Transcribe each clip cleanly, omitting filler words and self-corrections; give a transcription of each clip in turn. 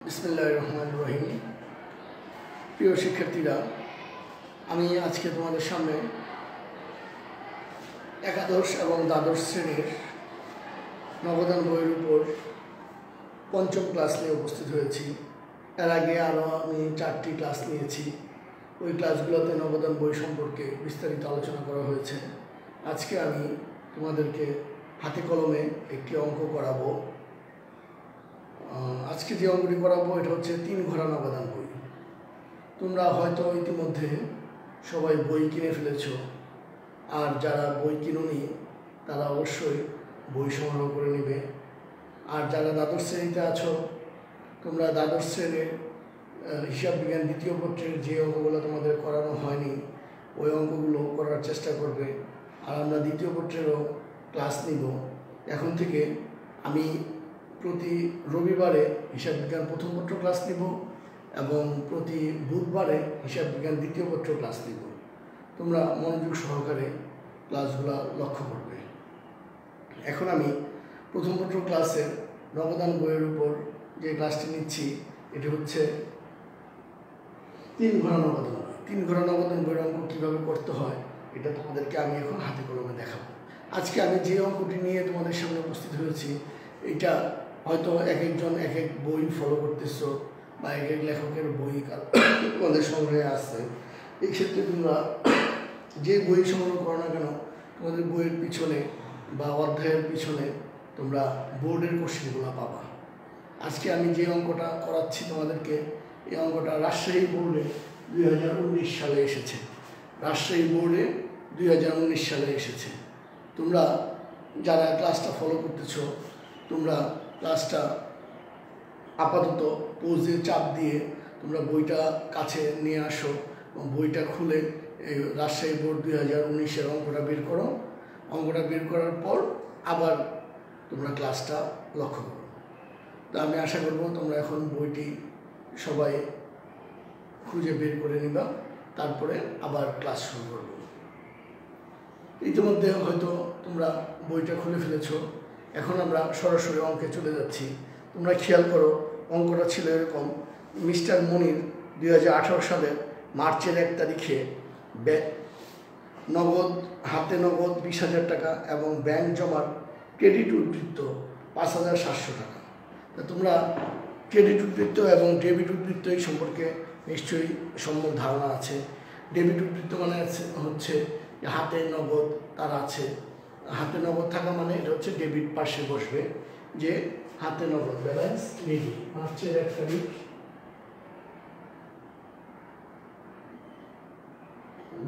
বিসমিল্লাহির রহমানির রহিম। প্রিয় শিক্ষার্থীরা, আমি আজকে তোমাদের সামনে একাদশ এবং দ্বাদশ শ্রেণীর নবোদন বইয়ের উপর পঞ্চম ক্লাস নিয়ে উপস্থিত হয়েছি। এর আগে আরও আমি 4টি ক্লাস নিয়েছি। ওই ক্লাসগুলোতে নবোদন বই সম্পর্কে বিস্তারিত আলোচনা করা হয়েছে। আজকে আমি তোমাদেরকে হাতে কলমে একটি অঙ্ক করাবো। আজকে যে অঙ্কটি করাবো এটা হচ্ছে 3 ঘোড়া নবোদন বই। তোমরা হয়তো ইতিমধ্যে সবাই বই কিনে ফেলেছ, আর যারা বই কিনোনি তারা অবশ্যই বই সংগ্রহ করে নেবে। আর যারা দ্বাদশ শ্রেণীতে আছো, তোমরা দ্বাদশ শ্রেণীর হিসাব বিজ্ঞান দ্বিতীয় পত্রের যে অঙ্কগুলো তোমাদের করানো হয়নি ওই অঙ্কগুলো করার চেষ্টা করবে। আর আমরা দ্বিতীয় পত্রেরও ক্লাস নিব। এখন থেকে আমি প্রতি রবিবারে হিসাব বিজ্ঞান প্রথম পত্র ক্লাস নিব এবং প্রতি বুধবারে হিসাব বিজ্ঞান দ্বিতীয় পত্র ক্লাস নিব। তোমরা মনোযোগ সহকারে ক্লাসগুলো লক্ষ্য করবে। এখন আমি প্রথম পত্র ক্লাসের নবোদন বইয়ের উপর যে ক্লাসটি নিচ্ছি এটি হচ্ছে 3 ঘোড়া নবোদন বই। 3 ঘোড়া নবোদন বইয়ের অঙ্ক কীভাবে করতে হয় এটা তোমাদেরকে আমি এখন হাতে কলমে দেখাবো। আজকে আমি যে অঙ্কটি নিয়ে তোমাদের সামনে উপস্থিত হয়েছি এটা হয়তো এক একজন এক এক বই ফলো করতেছো বা এক এক লেখকের বই তোমাদের সংগ্রহে আসছে। এই ক্ষেত্রে তোমরা যে বই সংগ্রহ করো না কেন, তোমাদের বইয়ের পিছনে বা অধ্যায়ের পিছনে তোমরা বোর্ডের কোশ্চেনগুলো পাবা। আজকে আমি যে অঙ্কটা করাচ্ছি তোমাদেরকে, এই অঙ্কটা রাজশাহী বোর্ডে 2019 সালে এসেছে। রাজশাহী বোর্ডে 2019 সালে এসেছে। তোমরা যারা ক্লাসটা ফলো করতেছো, তোমরা ক্লাসটা আপাতত পোজ দিয়ে চাপ দিয়ে তোমরা বইটা কাছে নিয়ে আসো এবং বইটা খুলে রাজশাহী বোর্ড 2019-এর অঙ্কটা বের করো। অঙ্কটা বের করার পর আবার তোমরা ক্লাসটা লক্ষ্য করো। তা আমি আশা করব তোমরা এখন বইটি সবাই খুঁজে বের করে নিবা, তারপরে আবার ক্লাস শুরু করবো। ইতিমধ্যে হয়তো তোমরা বইটা খুলে ফেলেছো। এখন আমরা সরাসরি অঙ্কে চলে যাচ্ছি। তোমরা খেয়াল করো, অঙ্কটা ছিল এরকম। মিস্টার মনির 2018 সালের মার্চের 1 তারিখে নগদ হাতে নগদ 20,000 টাকা এবং ব্যাংক জমার ক্রেডিট উদ্বৃত্ত 5,700 টাকা। তা তোমরা ক্রেডিট উদ্বৃত্ত এবং ডেবিট উদ্বৃত্ত এই সম্পর্কে নিশ্চয়ই সম্যক ধারণা আছে। ডেবিট উদ্বৃত্ত মানে হচ্ছে হাতে নগদ তার আছে। হাতে নগদ থাকা মানে এটা হচ্ছে ডেবিট পাশে বসবে, যে হাতে নগদ ব্যালেন্স রেডি মার্চের 1 তারিখ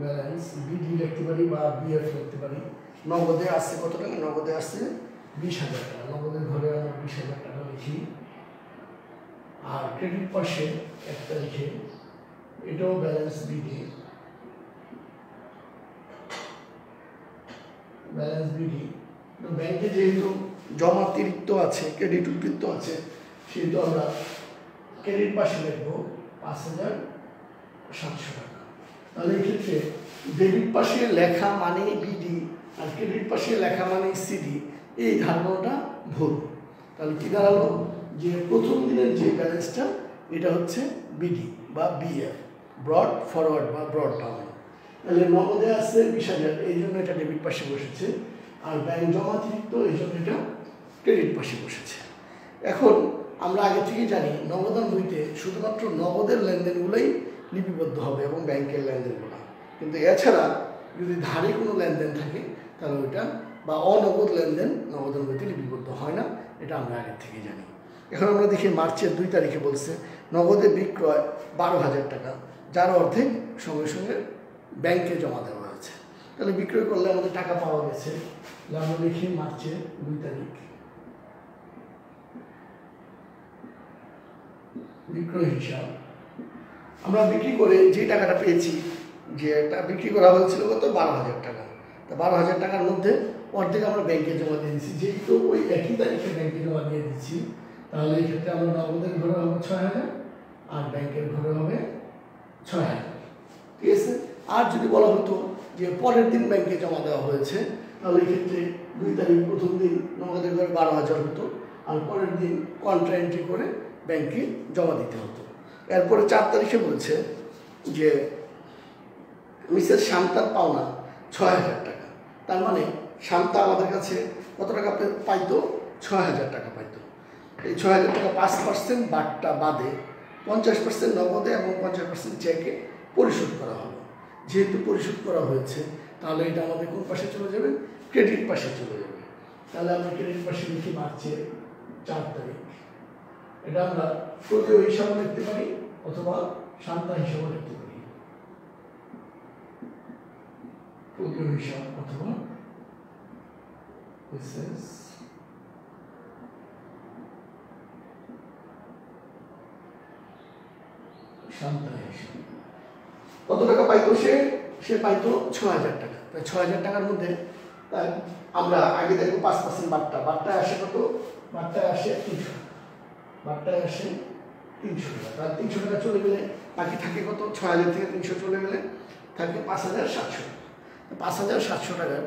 ব্যালেন্স বিডি লিখতে পারি বা বিএফ লিখতে পারি। নগদে আসছে কত টাকা? নগদে আসছে 20,000 টাকা। নগদের ঘরে আমরা 20,000 টাকা লিখি। আর ক্রেডিট পাশে 1 তারিখে এটাও ব্যালেন্স বিডি, ব্যালেন্স বিডি। তো ব্যাংকে যেহেতু জমাতিরিক্ত আছে, ক্রেডিট উদ্বৃত্ত আছে, সেহেতু আমরা ক্রেডিট পাশে লিখবো 5,700 টাকা। তাহলে এই ক্ষেত্রে ডেবিট পাশে লেখা মানে বিডি আর ক্রেডিট পাশে লেখা মানে সিডি, এই ধারণাটা ভুল। তাহলে কি দাঁড়ালো, যে প্রথম দিনের যে ব্যালেন্সটা এটা হচ্ছে বিডি বা বিএফ, ব্রড ফরওয়ার্ড বা ব্রড ডাউন। তাহলে নগদে আসছে 20,000, এই জন্য এটা ডেবিট পাশে বসেছে। আর ব্যাংক জমাতিরিক্ত এই জন্য এটা ক্রেডিট পাশে বসেছে। এখন আমরা আগে থেকেই জানি নগদান বইতে শুধুমাত্র নগদের লেনদেনগুলোই লিপিবদ্ধ হবে এবং ব্যাংকের লেনদেনগুলো, কিন্তু এছাড়া যদি ধারে কোনো লেনদেন থাকে তাহলে ওইটা বা অনগদ লেনদেন নগদান বইতে লিপিবদ্ধ হয় না। এটা আমরা আগে থেকেই জানি। এখন আমরা দেখি মার্চের 2 তারিখে বলছে নগদে বিক্রয় 12,000 টাকা, যার অর্ধেক সঙ্গে সঙ্গে ব্যাংকে জমা দেওয়া হয়েছে। তাহলে বিক্রয় করলে আমাদের টাকা পাওয়া গেছে। আমরা লিখি মার্চের 2 তারিখ বিক্রয় হিসাব। আমরা বিক্রি করে যে টাকাটা পেয়েছি, যে একটা বিক্রি করা হয়েছিল কত? 12,000 টাকা। তা 12,000 টাকার মধ্যে অর্ধেক আমরা ব্যাংকে জমা দিয়ে দিচ্ছি। যেহেতু ওই একই তারিখে ব্যাংকে জমা দিয়ে দিচ্ছি, তাহলে এই ক্ষেত্রে আমরা নগদের ঘরে হবে 6,000 আর ব্যাংকের ঘরে হবে 6,000। ঠিক আছে। আর যদি বলা হতো যে পরের দিন ব্যাংকে জমা দেওয়া হয়েছে, তাহলে এই ক্ষেত্রে 2 তারিখ প্রথম দিন নগদের ঘরে 12,000 হতো, আর পরের দিন কন্ট্রা এন্ট্রি করে ব্যাংকে জমা দিতে হতো। এরপরে 4 তারিখে বলছে যে মিসেস শান্তার পাওনা 6,000 টাকা। তার মানে শান্তা আমাদের কাছে কত টাকা পাইতো? 6,000 টাকা পাইতো। এই 6,000 টাকা 5% বাট্টা বাদে 50% নগদে এবং 50% চেকে পরিশোধ করা হলো। যেহেতু পরিশোধ করা হয়েছে তাহলে এটা আমাদের কোন পাশে চলে যাবে? ক্রেডিট পাশে চলে যাবে। তাহলে আমরা ক্রেডিট পাশে লিখি মার্চের 4 তারিখ। এটা আমরা প্রদেয় হিসাবে লিখতে পারি অথবা শান্তা হিসাবে লিখতে পারি। প্রদেয় হিসাব অথবা শান্তা হিসাব। কত টাকা পাইতো সে পাইতো 6,000 টাকা। 6,000 টাকার মধ্যে আমরা আগে দেখবো 5% বাট্টায় আসে কত? বাট্টায় আসে 300 টাকা। বাট্টায় আসে 300 টাকা। তার 300 টাকা চলে গেলে বাকি থাকে কত? 6,000 থেকে 300 চলে গেলে থাকে 5,700 টাকা। 5,700 টাকার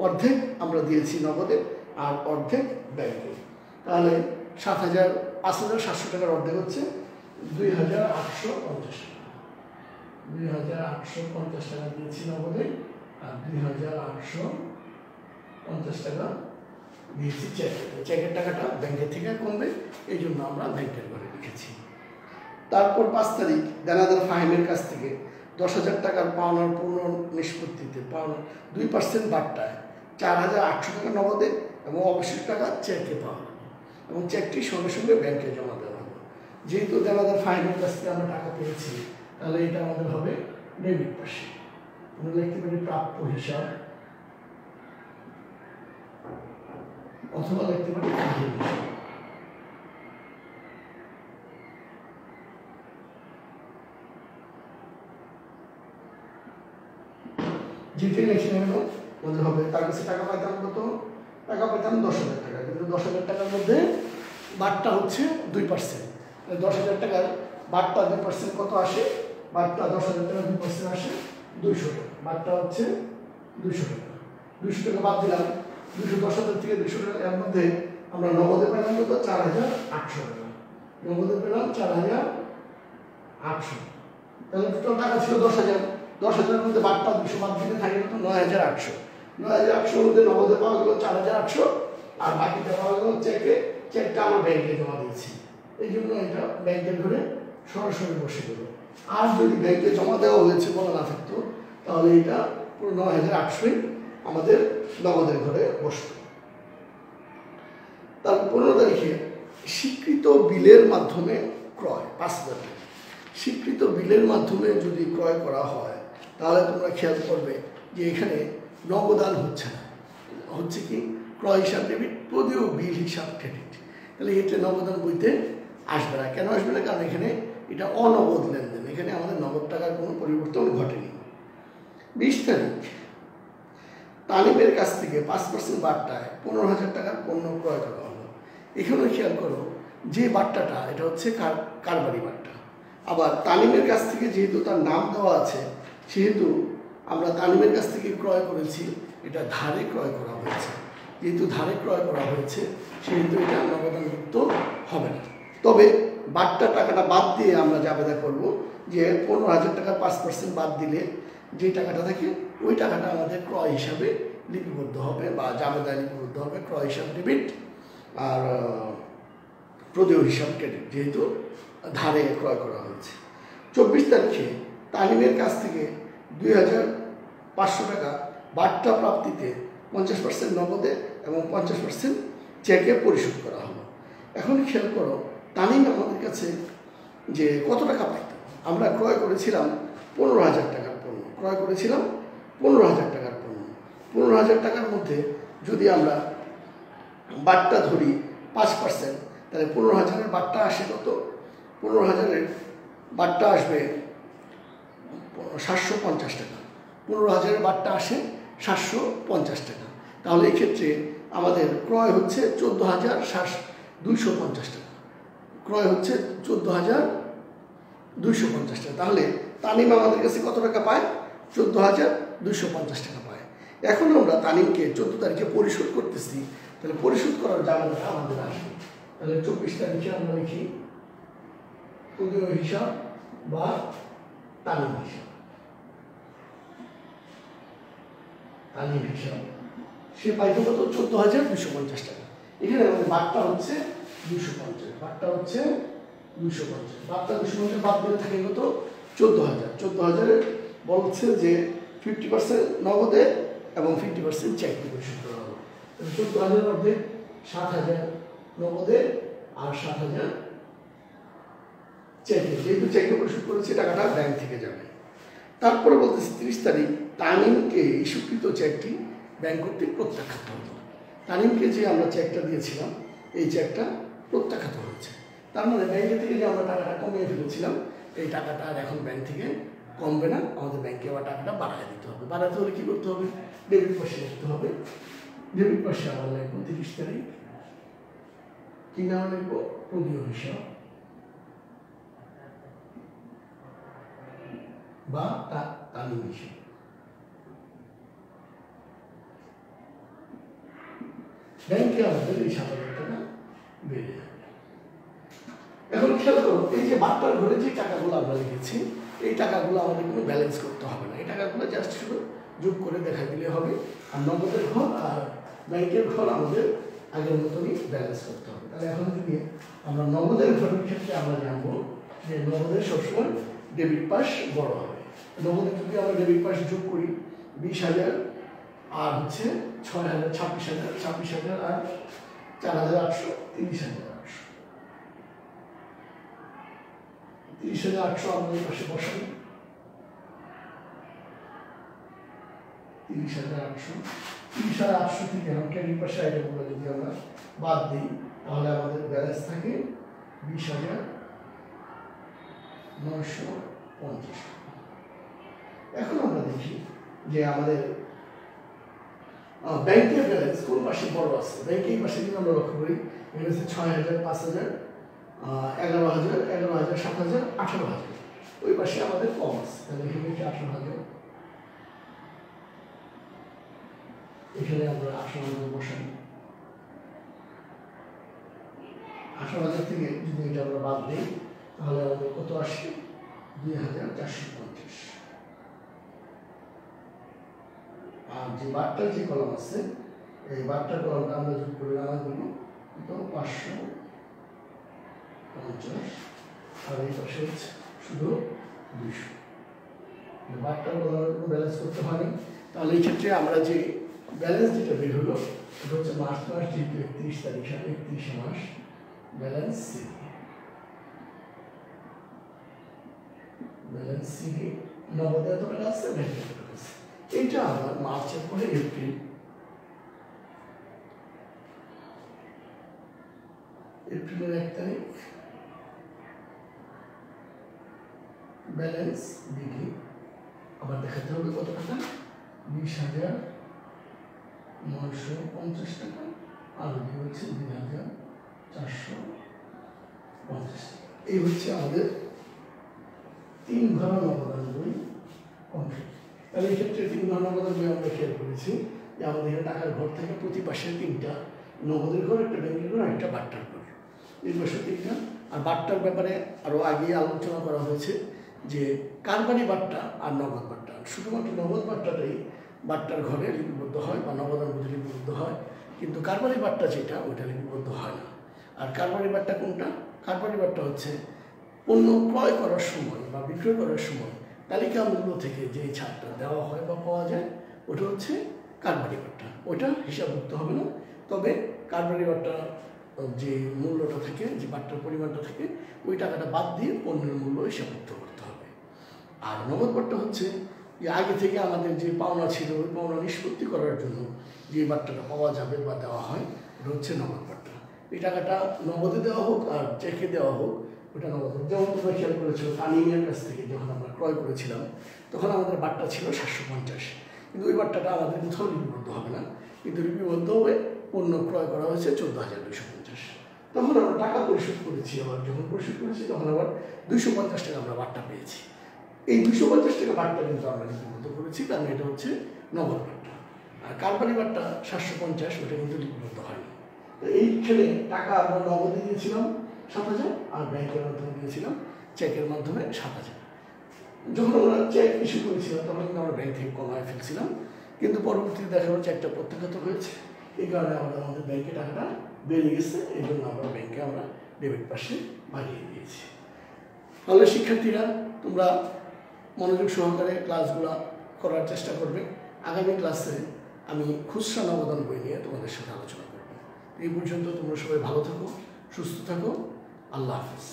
অর্ধেক আমরা দিয়েছি নগদে আর অর্ধেক ব্যাংকে। তাহলে 5,700 টাকার অর্ধেক হচ্ছে 2,850 টাকা। 2,850 টাকা দিয়েছি নগদে আর 2,850 টাকা দিয়েছি চেকে। চেকের টাকাটা ব্যাংকের থেকে কমবে, এই জন্য আমরা ব্যাংকের ঘরে লিখেছি। তারপর 5 তারিখ দেনাদার ফাহিমের কাছ থেকে 10,000 টাকার পাওনার পূর্ণ নিষ্পত্তিতে 2% বাট্টায় 4,800 টাকা নগদে এবং অবশিষ্ট টাকা চেকে পাওয়া হলো এবং চেকটি সঙ্গে সঙ্গে ব্যাংকে জমা দেওয়া হলো। যেহেতু দেনাদার ফাহিমের কাছ থেকে আমরা টাকা পেয়েছি তাহলে এটা আমাদের হবে ডেবিট পাশে। আমরা লিখতে পারি প্রাপ্য হিসাব অথবা লিখতে পারি ক্রেডিট হিসাব। যেটাই লিখে নেব আমাদের হবে। তার কাছে টাকা পাইতাম কত? টাকা পাইতাম 10,000 টাকা। কিন্তু 10,000 টাকার মধ্যে বাট্টা হচ্ছে 2%। 10,000 টাকার বাট্টা 2% কত আসে? বাট্টা 10,000 টাকা 2% আসে 200 টাকা। বাট্টা হচ্ছে 200 টাকা। 200 টাকা বাদ দিলাম। 10,000 থেকে 200 টাকা এর মধ্যে আমরা নগদে পেলাম কত? 4,800 টাকা। নগদে পেলাম 4,800। তাহলে টোটাল টাকা ছিল 10,000। 10,000 এর মধ্যে বাট্টা 200 বাদ দিলে থাকে কত? 9,800। 9,800 এর মধ্যে নগদে পাওয়া গেল 4,800 আর বাকিটা পাওয়া গেল চেকে। চেকটা আমরা ব্যাংকে জমা দিয়েছি, এই জন্য এটা ব্যাংকের ঘরে সরাসরি বসে গেল। আর যদি ব্যাংকে জমা দেওয়া হয়েছে বলা না থাকতো তাহলে এটা পুরো 9,800 আমাদের নগদের ঘরে বসত। তার 15 তারিখে স্বীকৃত বিলের মাধ্যমে ক্রয় 5,000 টাকা। স্বীকৃত বিলের মাধ্যমে যদি ক্রয় করা হয় তাহলে তোমরা খেয়াল করবে যে এখানে নগদান হচ্ছে না, হচ্ছে কি ক্রয় হিসাব ডেবিট, প্রদেয় বিল হিসাব ক্রেডিট। তাহলে এটা নগদান বইতে আসবে না। কেন আসবে না? কারণ এখানে এটা অনগদ লেনদেন, এখানে আমাদের নগদ টাকার কোনো পরিবর্তন ঘটেনি। 20 তারিখ তালিমের কাছ থেকে 5% বাট্টায় 15,000 টাকার পণ্য ক্রয় করা হলো। এখানে খেয়াল করো যে বাট্টাটা এটা হচ্ছে কারবারি বাট্টা। আবার তালিমের কাছ থেকে যেহেতু তার নাম দেওয়া আছে সেহেতু আমরা তালিমের কাছ থেকে ক্রয় করেছি, এটা ধারে ক্রয় করা হয়েছে। যেহেতু ধারে ক্রয় করা হয়েছে সেহেতু এটা নগদানযুক্ত হবে না। তবে বাট্টা টাকাটা বাদ দিয়ে আমরা জাবেদা করব যে 15,000 টাকার 5% বাদ দিলে যে টাকাটা থাকে ওই টাকাটা আমাদের ক্রয় হিসাবে লিপিবদ্ধ হবে বা জাবেদায় লিপিবদ্ধ হবে। ক্রয় হিসাব ডেবিট আর প্রদেয় হিসাব ক্রেডিট, যেহেতু ধারে ক্রয় করা হয়েছে। 24 তারিখে তালিমের কাছ থেকে 2,500 টাকা বাট্টা প্রাপ্তিতে 50% নগদে এবং 50% চেকে পরিশোধ করা হলো। এখন খেয়াল করো তালিম আমাদের কাছে যে কত টাকা পাইত। আমরা ক্রয় করেছিলাম 15,000 টাকার পণ্য, ক্রয় করেছিলাম 15,000 টাকার পণ্য। 15,000 টাকার মধ্যে যদি আমরা বাট্টা ধরি 5%, তাহলে 15,000-এর বাট্টা আসে কত? 15,000-এর বাট্টা আসবে 750 টাকা। 15,000-এর বাট্টা আসে 750 টাকা। তাহলে এই ক্ষেত্রে আমাদের ক্রয় হচ্ছে 14,250 টাকা। ক্রয় হচ্ছে 14,250 টাকা। তাহলে তালিম আমাদের কাছে কত টাকা পায়? 14,250 টাকা পায়। এখন আমরা তালিমকে 14 তারিখে পরিশোধ করতেছি, তাহলে পরিশোধ করার জায়গাটা আমাদের আসবে। তাহলে 24 তারিখে আমরা লিখি প্রদেয় হিসাব বা তালিম হিসাব। তালিম হিসাব সে পাইতো কত 14,250 টাকা। এখানে আমাদের বাট্টা হচ্ছে 250, বাট্টা হচ্ছে 250, বাট্টা 250 বাদ দিলে থাকে কত 14,000। 14,000 বলছে যে 50% নগদে এবং 50% চেকে পরিশোধ করা হবে। 14,000 মধ্যে 7,000 নগদে আর 7,000 চেকে, যেহেতু চেকে পরিশোধ করেছে টাকাটা ব্যাংক থেকে যাবে। তারপরে বলতেছে 30 তারিখ তামিমকে ইস্যুকৃত চেকটি ব্যাংক কর্তৃক প্রত্যাখ্যাত হলো। তামিমকে যে আমরা চেকটা দিয়েছিলাম এই চেকটা প্রত্যাখ্যাত হয়েছে। তার মানে ব্যাংকের থেকে যে আমরা টাকাটা কমিয়ে ফেলেছিলাম এই টাকাটা আর এখন ব্যাংক থেকে কমবে না, আমাদের ব্যাংকে আবার টাকাটা বাড়ায় দিতে হবে। বাড়াতে হলে কী করতে হবে? ডেবিট পাশে লিখতে হবে। ডেবিট পাশে আবার লিখবো 30 তারিখ, কি নাম লিখবো? প্রদেয় হিসাব বা তালিম হিসাব। ব্যাংকে আমাদের এই 7,000 টাকা বেড়ে যাবে। এখন খেয়াল করো, এই যে বাট্টার ঘরে যে টাকাগুলো আমরা লিখেছি এই টাকাগুলো আমাদের কোনো ব্যালেন্স করতে হবে না। এই টাকাগুলো জাস্ট শুধু যোগ করে দেখা দিলে হবে। আর নগদের ঘর আর ব্যাংকের ঘর আমাদের আগের মতনই ব্যালেন্স করতে হবে। তাহলে এখন যদি আমরা নগদের ঘরের ক্ষেত্রে আমরা জানবো যে নগদের সবসময় ডেবিট পাস বড় হবে। নগদে যদি আমরা ডেবিট পাস যোগ করি 20,000 আর হচ্ছে 6,000, 26,000 আর 4,800, 30,800। 30,800 আমরা এই পাশে বসাই। 30,800 থেকে আমরা ক্রেডিট পাশে আইটেমগুলো যদি আমরা বাদ দিই তাহলে আমাদের ব্যালেন্স থাকে 20,950। এখন আমরা দেখি যে আমাদের ব্যাংকের ব্যালেন্স কোন মাসে বড় আছে। ব্যাংকের মাসে যদি আমরা লক্ষ্য করি এখানে আছে 6,000, 5,000, 11,000, 7,000, 18,000। ওই পাশে আমাদের কম আছে, তাহলে এখানে 18,000, এখানে আমরা 18,000 বসাই। 18,000 থেকে যদি এটা আমরা বাদ দিই তাহলে আমাদের কত আসে? 2,450। আর যে বাট্টার যে কলম আছে এই বাট্টার কলমটা আমরা যোগ করে আনা করবো তো 550 আর এই পাশে হচ্ছে শুধু 200। বাট্টার কলম ব্যালেন্স করতে হয়নি। তাহলে এই ক্ষেত্রে আমরা যে ব্যালেন্স যেটা বের হলো এটা হচ্ছে মার্চ মাস যেহেতু 31 তারিখ, 31 মাস ব্যালেন্স সি। ব্যালেন্স সি নগদে এত টাকা আছে, ব্যাংকে এত টাকা আছে। এইটা আমার মার্চের পরে এপ্রিলের 1 তারিখ ব্যালেন্স দেখি আবার দেখাতে হবে কত টাকা? 20,950 টাকা আর হচ্ছে 2,450। এই হচ্ছে আমাদের 3 ঘর নগদান বই কমপ্লিট। তাহলে এই ক্ষেত্রে 3 ঘর নগদান বই আমরা খেয়াল করেছি যে আমাদের এখানে টাকার ঘর থেকে প্রতি পাশে 3টা নগদের ঘর, একটা ব্যাংকের ঘর, একটা বাট্টার ঘর। এই পাশে 3টা। আর বাট্টার ব্যাপারে আরও আগে আলোচনা করা হয়েছে যে কারবারি বাট্টা আর নগদ বাট্টা। শুধুমাত্র নগদ বাট্টাটাই বাট্টার ঘরে লিপিবদ্ধ হয় বা নগদান বুঝে লিপিবদ্ধ হয়, কিন্তু কারবারি বাট্টা যেটা ওইটা লিপিবদ্ধ হয় না। আর কারবারি বাট্টা কোনটা? কারবারি বাট্টা হচ্ছে পণ্য ক্রয় করার সময় বা বিক্রয় করার সময় তালিকা মূল্য থেকে যে ছাড়টা দেওয়া হয় বা পাওয়া যায় ওটা হচ্ছে কারবারি বাট্টা। ওইটা হিসাবভুক্ত হবে না। তবে কারবারি বাট্টা যে মূল্যটা থাকে, যে বাট্টার পরিমাণটা থাকে, ওই টাকাটা বাদ দিয়ে পণ্যের মূল্য হিসাবভুক্ত করতে হবে। আর নগদ বাট্টা হচ্ছে যে আগে থেকে আমাদের যে পাওনা ছিল ওই পাওনা নিষ্পত্তি করার জন্য যে বাট্টাটা পাওয়া যাবে বা দেওয়া হয় ওটা হচ্ছে নগদ বাট্টা। এই টাকাটা নগদে দেওয়া হোক আর চেকে দেওয়া হোক ওটা নগদ। যেমন তোমরা খেয়াল করেছো তামিমের কাছ থেকে যখন আমরা ক্রয় করেছিলাম তখন আমাদের বাট্টা ছিল 750, কিন্তু ওই বাট্টাটা আমাদের কোথাও লিপিবদ্ধ হবে না, কিন্তু লিপিবদ্ধ হয়ে পণ্য ক্রয় করা হয়েছে 14,250। তখন আমরা টাকা পরিশোধ করেছি, আবার যখন পরিশোধ করেছি তখন আবার 250 টাকা আমরা বাট্টা পেয়েছি। এই 250 টাকা বাট্টা কিন্তু আমরা লিপিবদ্ধ করেছি, কারণ এটা হচ্ছে নগদ বাট্টা। আর কারবারি বাট্টা 750 ওটা কিন্তু লিপিবদ্ধ হয়নি। তো এইখানে টাকা আমরা নগদে দিয়েছিলাম 7,000 আর ব্যাংকের মাধ্যমে দিয়েছিলাম চেকের মাধ্যমে 7,000। যখন আমরা চেক ইস্যু করেছিলাম তখন কিন্তু আমরা ব্যাংক থেকে কমায় ফেলছিলাম, কিন্তু পরবর্তীতে দেখা যাচ্ছে চেকটা প্রত্যাখ্যাত হয়েছে। এই কারণে আমাদের ব্যাংকে টাকাটা বেড়ে গেছে, এই জন্য আমরা ব্যাংকে আমরা ডেবিট পাশে বাড়িয়ে দিয়েছি। তাহলে শিক্ষার্থীরা তোমরা মনোযোগ সহকারে ক্লাসগুলো করার চেষ্টা করবে। আগামী ক্লাসে আমি খুচরা নগদান বই নিয়ে তোমাদের সাথে আলোচনা করব। এই পর্যন্ত তোমরা সবাই ভালো থাকো, সুস্থ থাকো। আল্লাহ হাফেজ।